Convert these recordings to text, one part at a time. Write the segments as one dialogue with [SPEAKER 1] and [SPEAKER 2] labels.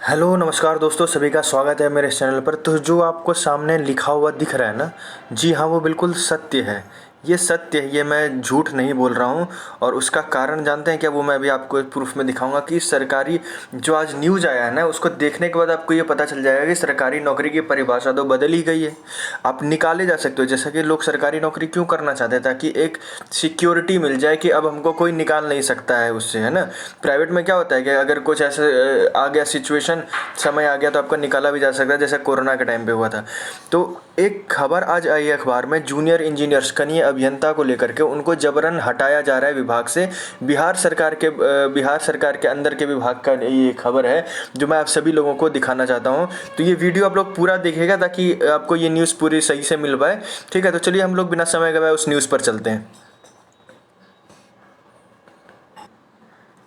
[SPEAKER 1] Hello नमस्कार दोस्तों, सभी का स्वागत है मेरे इस चैनल पर। तो जो आपको सामने लिखा हुआ दिख रहा है ना, जी हाँ, वो बिल्कुल सत्य है। ये सत्य है, ये मैं झूठ नहीं बोल रहा हूँ। और उसका कारण जानते हैं क्या? वो मैं अभी आपको प्रूफ में दिखाऊंगा कि सरकारी जो आज न्यूज़ आया है ना, उसको देखने के बाद आपको ये पता चल जाएगा कि सरकारी नौकरी की परिभाषा तो बदल ही गई है। आप निकाले जा सकते हो, जैसा कि लोग सरकारी नौकरी क्यों करना चाहते हैं, ताकि एक सिक्योरिटी मिल जाए कि अब हमको कोई निकाल नहीं सकता है उससे, है ना। प्राइवेट में क्या होता है कि अगर कुछ ऐसे आ गया सिचुएशन, समय आ गया, तो आपका निकाला भी जा सकता है, जैसे कोरोना के टाइम पे हुआ था। तो एक खबर आज आई है अखबार में, जूनियर इंजीनियर्स कनीय अभियंता को लेकर के उनको जबरन हटाया जा रहा है विभाग से। बिहार सरकार के अंदर के विभाग का ये खबर है, जो मैं आप सभी लोगों को दिखाना चाहता हूँ। तो ये वीडियो आप लोग पूरा देखिएगा ताकि आपको ये न्यूज़ पूरी सही से मिल पाए। ठीक है, तो चलिए हम लोग बिना समय गवाए उस न्यूज़ पर चलते हैं।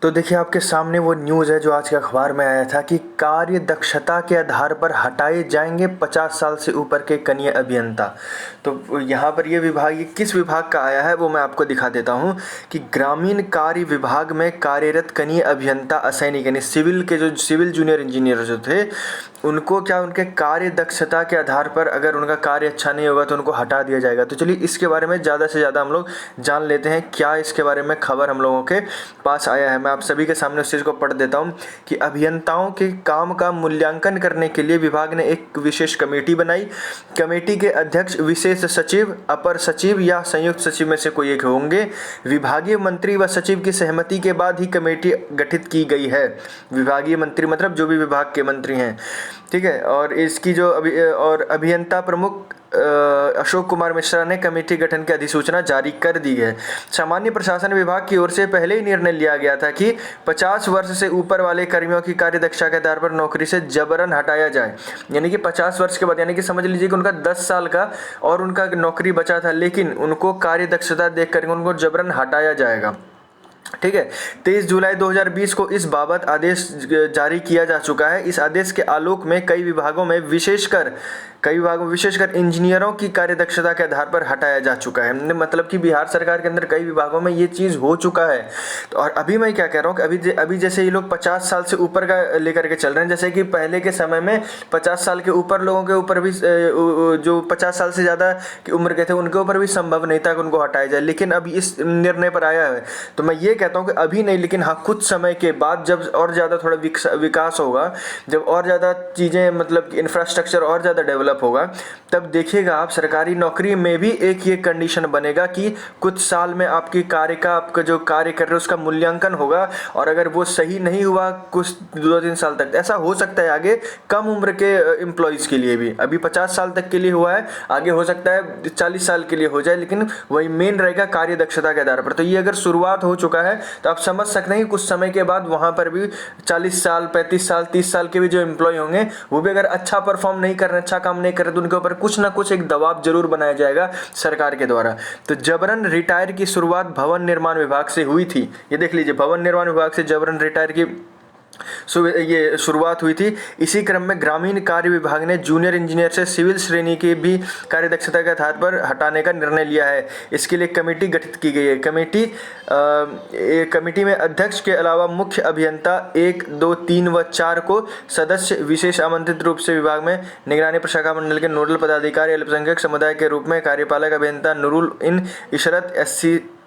[SPEAKER 1] तो देखिए, आपके सामने वो न्यूज़ है जो आज के अखबार में आया था कि कार्य दक्षता के आधार पर हटाए जाएंगे 50 साल से ऊपर के कनीय अभियंता। तो यहाँ पर ये विभाग, ये किस विभाग का आया है वो मैं आपको दिखा देता हूँ कि ग्रामीण कार्य विभाग में कार्यरत कनीय अभियंता असैनिक, यानी सिविल के जो सिविल जूनियर इंजीनियर जो थे, उनको क्या उनके कार्य दक्षता के आधार पर अगर उनका कार्य अच्छा नहीं होगा तो उनको हटा दिया जाएगा। तो चलिए इसके बारे में ज़्यादा से ज़्यादा हम लोग जान लेते हैं, क्या इसके बारे में खबर हम लोगों के पास आया है। मैं आप सभी के सामने उस चीज़ को पढ़ देता हूँ कि अभियंताओं के काम का मूल्यांकन करने के लिए विभाग ने एक विशेष कमेटी बनाई। कमेटी के अध्यक्ष विशेष सचिव, अपर सचिव या संयुक्त सचिव में से कोई एक होंगे। विभागीय मंत्री व सचिव की सहमति के बाद ही कमेटी गठित की गई है। विभागीय मंत्री मतलब जो भी विभाग के मंत्री हैं, ठीक है। और इसकी जो अभियंता प्रमुख अशोक कुमार मिश्रा ने कमेटी गठन की अधिसूचना जारी कर दी है। सामान्य प्रशासन विभाग की ओर से पहले ही निर्णय लिया गया था कि 50 वर्ष से ऊपर वाले कर्मियों की कार्यदक्षता के आधार पर नौकरी से जबरन हटाया जाए। यानी कि 50 वर्ष के बाद, यानी कि समझ लीजिए कि उनका 10 साल का और उनका नौकरी बचा था, लेकिन उनको कार्यदक्षता देख कर उनको जबरन हटाया जाएगा। ठीक है, 23 जुलाई 2020 को इस बाबत आदेश जारी किया जा चुका है। इस आदेश के आलोक में कई विभागों में विशेषकर इंजीनियरों की कार्यदक्षता के आधार पर हटाया जा चुका है। मतलब कि बिहार सरकार के अंदर कई विभागों में ये चीज़ हो चुका है। तो और अभी मैं क्या कह रहा हूँ कि अभी जैसे ये लोग 50 साल से ऊपर का लेकर के चल रहे हैं, जैसे कि पहले के समय में 50 साल के ऊपर लोगों के ऊपर भी, जो 50 साल से ज़्यादा की उम्र के थे, उनके ऊपर भी संभव नहीं था कि उनको हटाया जाए, लेकिन अभी इस निर्णय पर आया है। तो मैं ये कहता हूँ कि अभी नहीं, लेकिन हाँ कुछ समय के बाद जब और ज़्यादा थोड़ा विकास होगा, जब और ज़्यादा चीज़ें, मतलब इंफ्रास्ट्रक्चर और ज़्यादा डेवलप होगा, तब देखिएगा आप सरकारी नौकरी में भी एक ये कंडीशन बनेगा कि कुछ साल में आपकी आपका जो कार्य कर रहे हो उसका मूल्यांकन होगा, और अगर वो सही नहीं हुआ कुछ 2-3 साल तक, ऐसा हो सकता है आगे कम उम्र के एम्प्लॉयज़ के लिए भी। अभी 50 साल तक के लिए हुआ है, आगे हो सकता है 40 साल के लिए हो जाए, लेकिन वही मेन रहेगा कार्य दक्षता के आधार पर। तो ये अगर शुरुआत हो चुका है तो आप समझ सकते हैं कि कुछ समय के बाद वहाँ पर भी 40 साल, 35 साल, 30 साल के भी जो एम्प्लॉय होंगे, वो भी अगर अच्छा परफॉर्म नहीं कर रहे, अच्छा काम नहीं कर रहे, तो उनके ऊपर कुछ ना कुछ एक दबाव जरूर बनाया जाएगा सरकार के द्वारा। तो जबरन रिटायर की शुरुआत भवन निर्माण विभाग से हुई थी। ये देख लीजिए, भवन निर्माण विभाग से जबरन रिटायर की ये शुरुआत हुई थी। इसी क्रम में ग्रामीण कार्य विभाग ने जूनियर इंजीनियर से सिविल श्रेणी के भी कार्यदक्षता के आधार पर हटाने का निर्णय लिया है। इसके लिए कमेटी गठित की गई है। कमेटी में अध्यक्ष के अलावा मुख्य अभियंता 1, 2, 3 व 4 को सदस्य विशेष आमंत्रित रूप से विभाग में निगरानी प्रशाखा मंडल के नोडल पदाधिकारी अल्पसंख्यक समुदाय के रूप में कार्यपालक अभियंता नुरुल इन इशरत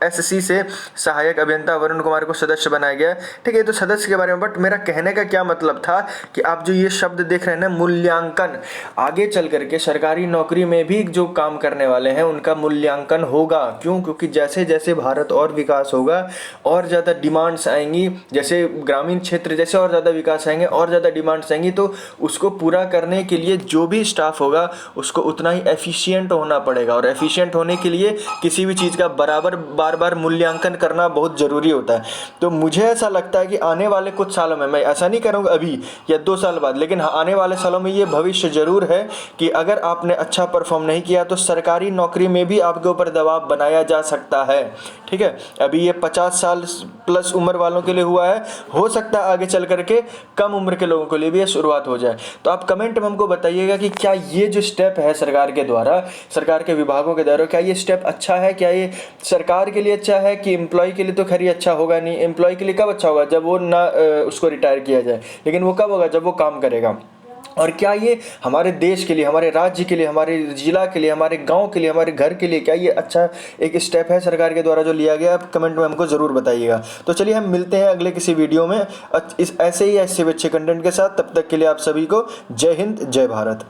[SPEAKER 1] SC से सहायक अभियंता वरुण कुमार को सदस्य बनाया गया। ठीक है, तो सदस्य के बारे में, बट मेरा कहने का क्या मतलब था कि आप जो ये शब्द देख रहे हैं ना, मूल्यांकन, आगे चल करके सरकारी नौकरी में भी जो काम करने वाले हैं उनका मूल्यांकन होगा। क्यों? क्योंकि जैसे जैसे भारत और विकास होगा और ज़्यादा डिमांड्स आएंगी, जैसे ग्रामीण क्षेत्र जैसे और ज़्यादा विकास आएंगे और ज़्यादा डिमांड्स आएंगी, तो उसको पूरा करने के लिए जो भी स्टाफ होगा उसको उतना ही एफिशिएंट होना पड़ेगा। और एफिशिएंट होने के लिए किसी भी चीज़ का बार बार मूल्यांकन करना बहुत ज़रूरी होता है। तो मुझे ऐसा लगता है कि आने वाले कुछ सालों में, मैं ऐसा नहीं करूँगा अभी या 2 साल बाद, लेकिन आने वाले सालों में ये भविष्य जरूर है कि अगर आपने अच्छा परफॉर्म नहीं किया तो सरकारी नौकरी में भी आपके ऊपर दबाव बनाया जा सकता है। ठीक है, अभी ये 50 साल प्लस उम्र वालों के लिए हुआ है, हो सकता है आगे चल करके कम उम्र के लोगों के लिए भी ये शुरुआत हो जाए। तो आप कमेंट में हमको बताइएगा कि क्या ये जो स्टेप है सरकार के द्वारा, सरकार के विभागों के द्वारा, क्या ये स्टेप अच्छा है? क्या ये सरकार के के लिए अच्छा है कि एम्प्लॉय के लिए? तो खैर ये अच्छा होगा नहीं। एम्प्लॉय के लिए कब अच्छा होगा? जब वो ना उसको रिटायर किया जाए। लेकिन वो कब होगा? जब वो काम करेगा। और क्या ये हमारे देश के लिए, हमारे राज्य के लिए, हमारे ज़िला के लिए, हमारे गांव के लिए, हमारे घर के लिए, क्या ये अच्छा एक स्टेप है सरकार के द्वारा जो लिया गया? आप कमेंट में हमको ज़रूर बताइएगा। तो चलिए हम मिलते हैं अगले किसी वीडियो में इस ऐसे ही ऐसे अच्छे कंटेंट के साथ। तब तक के लिए आप सभी को जय हिंद, जय भारत।